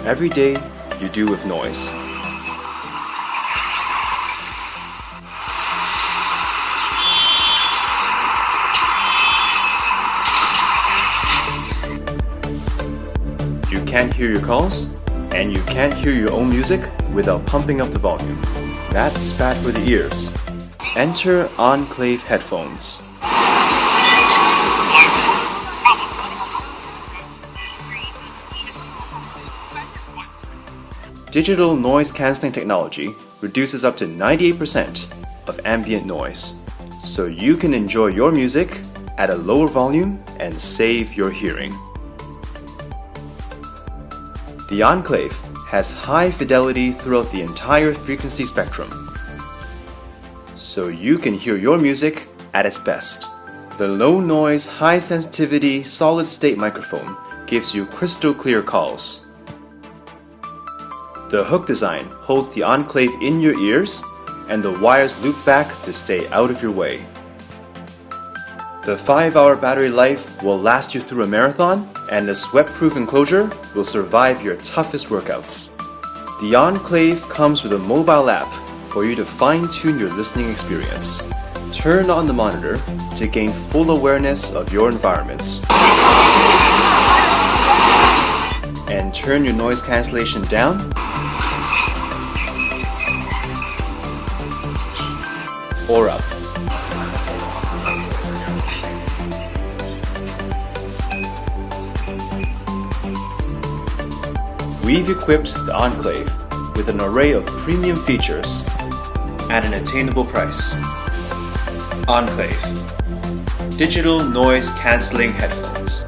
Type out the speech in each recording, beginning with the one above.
Every day, you do with noise. You can't hear your calls, and you can't hear your own music without pumping up the volume. That's bad for the ears. Enter Enclave headphones. Digital noise cancelling technology reduces up to 98% of ambient noise, so you can enjoy your music at a lower volume and save your hearing. The Enclave has high fidelity throughout the entire frequency spectrum, so you can hear your music at its best. The low noise, high sensitivity, solid state microphone gives you crystal clear calls. The hook design holds the Enclave in your ears, and the wires loop back to stay out of your way. The 5-hour battery life will last you through a marathon, and the sweat-proof enclosure will survive your toughest workouts. The Enclave comes with a mobile app for you to fine-tune your listening experience. Turn on the monitor to gain full awareness of your environment. And turn your noise cancellation down or up. We've equipped the Enclave with an array of premium features at an attainable price. Enclave Digital Noise Cancelling Headphones.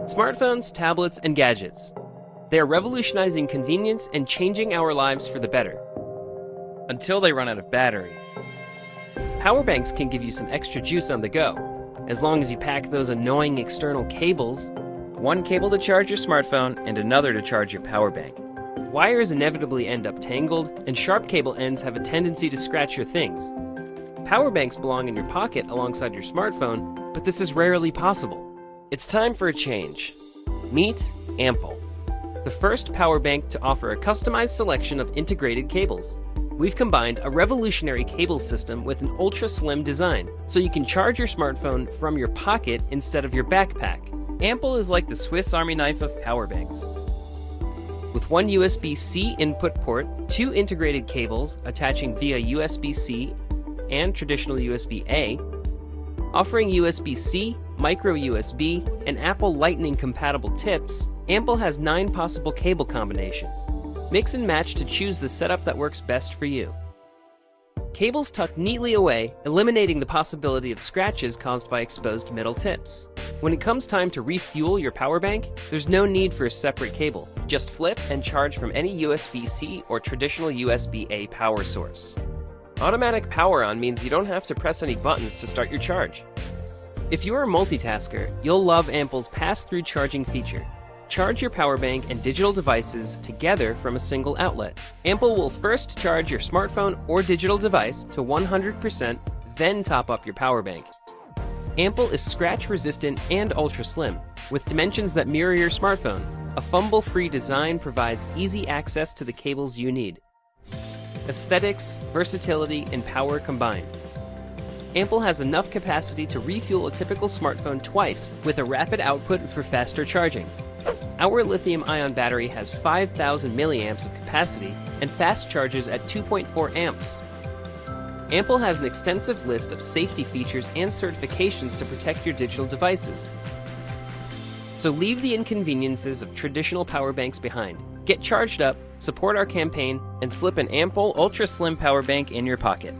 Smartphones, tablets, and gadgets. They are revolutionizing convenience and changing our lives for the better. Until they run out of battery. Power banks can give you some extra juice on the go, as long as you pack those annoying external cables. One cable to charge your smartphone and another to charge your power bank. Wires inevitably end up tangled, and sharp cable ends have a tendency to scratch your things. Power banks belong in your pocket alongside your smartphone, but this is rarely possible. It's time for a change. Meet Ample, the first power bank to offer a customized selection of integrated cables. We've combined a revolutionary cable system with an ultra-slim design, so you can charge your smartphone from your pocket instead of your backpack. Ample is like the Swiss Army knife of power banks. With one USB-C input port, 2 integrated cables attaching via USB-C and traditional USB-A, offering USB-C, micro USB, and Apple Lightning compatible tips, Ample has 9 possible cable combinations. Mix and match to choose the setup that works best for you. Cables tuck neatly away, eliminating the possibility of scratches caused by exposed metal tips. When it comes time to refuel your power bank, there's no need for a separate cable. Just flip and charge from any USB-C or traditional USB-A power source. Automatic power on means you don't have to press any buttons to start your charge. If you're a multitasker, you'll love Ample's pass-through charging feature. Charge your power bank and digital devices together from a single outlet. Ample will first charge your smartphone or digital device to 100%, then top up your power bank. Ample is scratch-resistant and ultra-slim, with dimensions that mirror your smartphone. A fumble-free design provides easy access to the cables you need. Aesthetics, versatility, and power combined. Ample has enough capacity to refuel a typical smartphone twice, with a rapid output for faster charging. Our lithium-ion battery has 5,000 milliamps of capacity and fast charges at 2.4 amps. Ample has an extensive list of safety features and certifications to protect your digital devices. So leave the inconveniences of traditional power banks behind. Get charged up, support our campaign, and slip an Ample ultra-slim power bank in your pocket.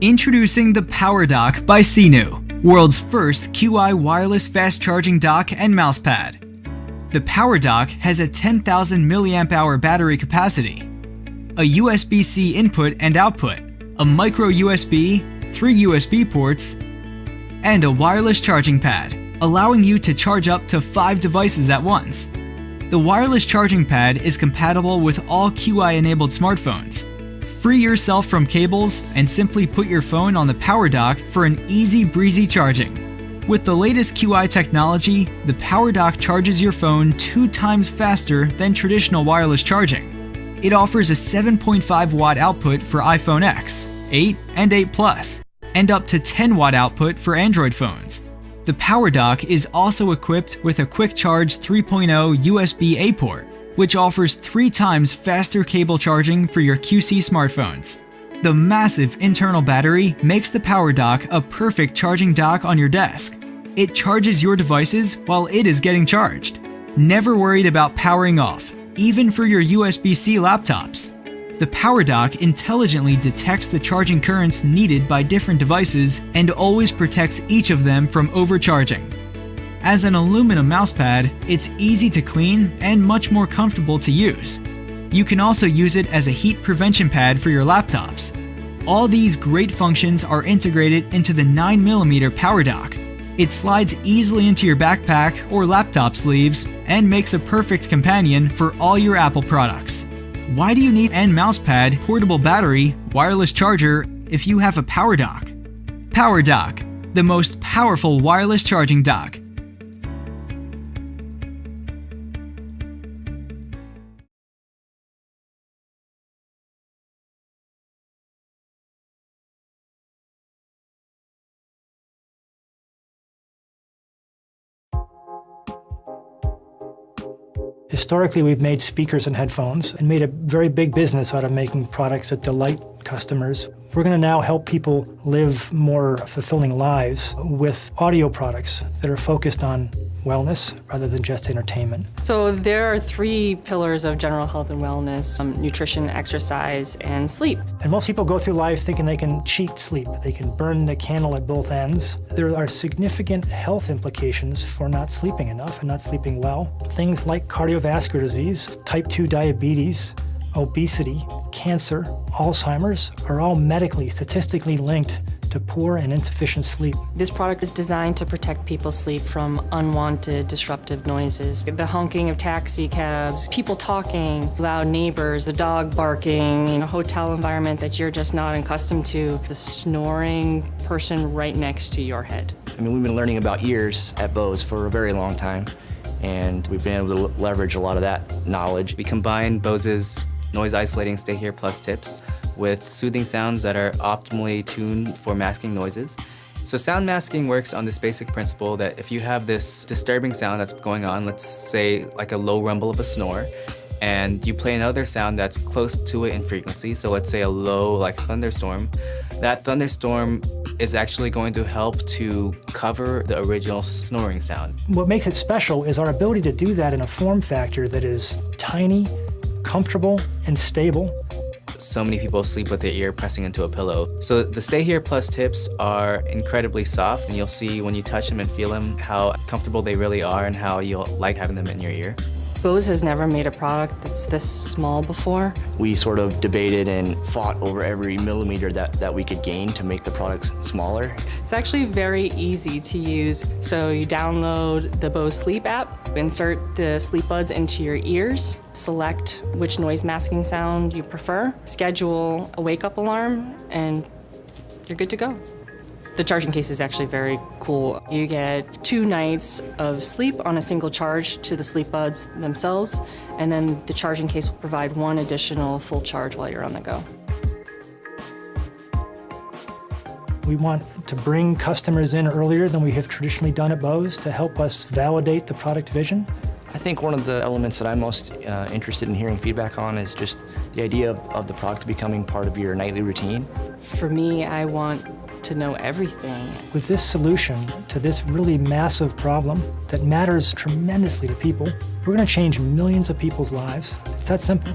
Introducing the Power Dock by Sinu, world's first QI wireless fast charging dock and mousepad. The Power Dock has a 10,000 mAh battery capacity, a USB-C input and output, a micro USB, 3 USB ports, and a wireless charging pad, allowing you to charge up to 5 devices at once. The wireless charging pad is compatible with all QI-enabled smartphones. Free yourself from cables and simply put your phone on the Power Dock for an easy breezy charging. With the latest QI technology, the Power Dock charges your phone 2 times faster than traditional wireless charging. It offers a 7.5 watt output for iPhone X, 8, and 8 Plus, and up to 10 watt output for Android phones. The Power Dock is also equipped with a Quick Charge 3.0 USB-A port, which offers 3 times faster cable charging for your QC smartphones. The massive internal battery makes the Power Dock a perfect charging dock on your desk. It charges your devices while it is getting charged. Never worried about powering off, even for your USB-C laptops. The Power Dock intelligently detects the charging currents needed by different devices and always protects each of them from overcharging. As an aluminum mousepad, it's easy to clean and much more comfortable to use. You can also use it as a heat prevention pad for your laptops. All these great functions are integrated into the 9mm Power Dock. It slides easily into your backpack or laptop sleeves and makes a perfect companion for all your Apple products. Why do you need an mousepad, portable battery, wireless charger if you have a Power Dock? Power Dock, the most powerful wireless charging dock. Historically, we've made speakers and headphones and made a very big business out of making products that delight customers. We're going to now help people live more fulfilling lives with audio products that are focused on wellness rather than just entertainment. So there are 3 pillars of general health and wellness: nutrition, exercise, and sleep. And most people go through life thinking they can cheat sleep. They can burn the candle at both ends. There are significant health implications for not sleeping enough and not sleeping well. Things like cardiovascular disease, type 2 diabetes, obesity, cancer, Alzheimer's are all medically, statistically linked to poor and insufficient sleep. This product is designed to protect people's sleep from unwanted disruptive noises. The honking of taxi cabs, people talking, loud neighbors, the dog barking, a hotel environment that you're just not accustomed to, the snoring person right next to your head. I mean, we've been learning about ears at Bose for a very long time, and we've been able to leverage a lot of that knowledge. We combine Bose's noise isolating Stay Here Plus tips with soothing sounds that are optimally tuned for masking noises. So sound masking works on this basic principle that if you have this disturbing sound that's going on, let's say like a low rumble of a snore, and you play another sound that's close to it in frequency, so let's say a low like thunderstorm, that thunderstorm is actually going to help to cover the original snoring sound. What makes it special is our ability to do that in a form factor that is tiny, comfortable, and stable. So many people sleep with their ear pressing into a pillow. So the Stay Here Plus tips are incredibly soft, and you'll see when you touch them and feel them how comfortable they really are and how you'll like having them in your ear. Bose has never made a product that's this small before. We sort of debated and fought over every millimeter that we could gain to make the products smaller. It's actually very easy to use. So you download the Bose Sleep app, insert the sleep buds into your ears, select which noise masking sound you prefer, schedule a wake-up alarm, and you're good to go. The charging case is actually very cool. You get 2 nights of sleep on a single charge to the sleep buds themselves, and then the charging case will provide 1 additional full charge while you're on the go. We want to bring customers in earlier than we have traditionally done at Bose to help us validate the product vision. I think one of the elements that I'm most interested in hearing feedback on is just the idea of the product becoming part of your nightly routine. For me, I want to know everything. With this solution to this really massive problem that matters tremendously to people, we're going to change millions of people's lives. It's that simple.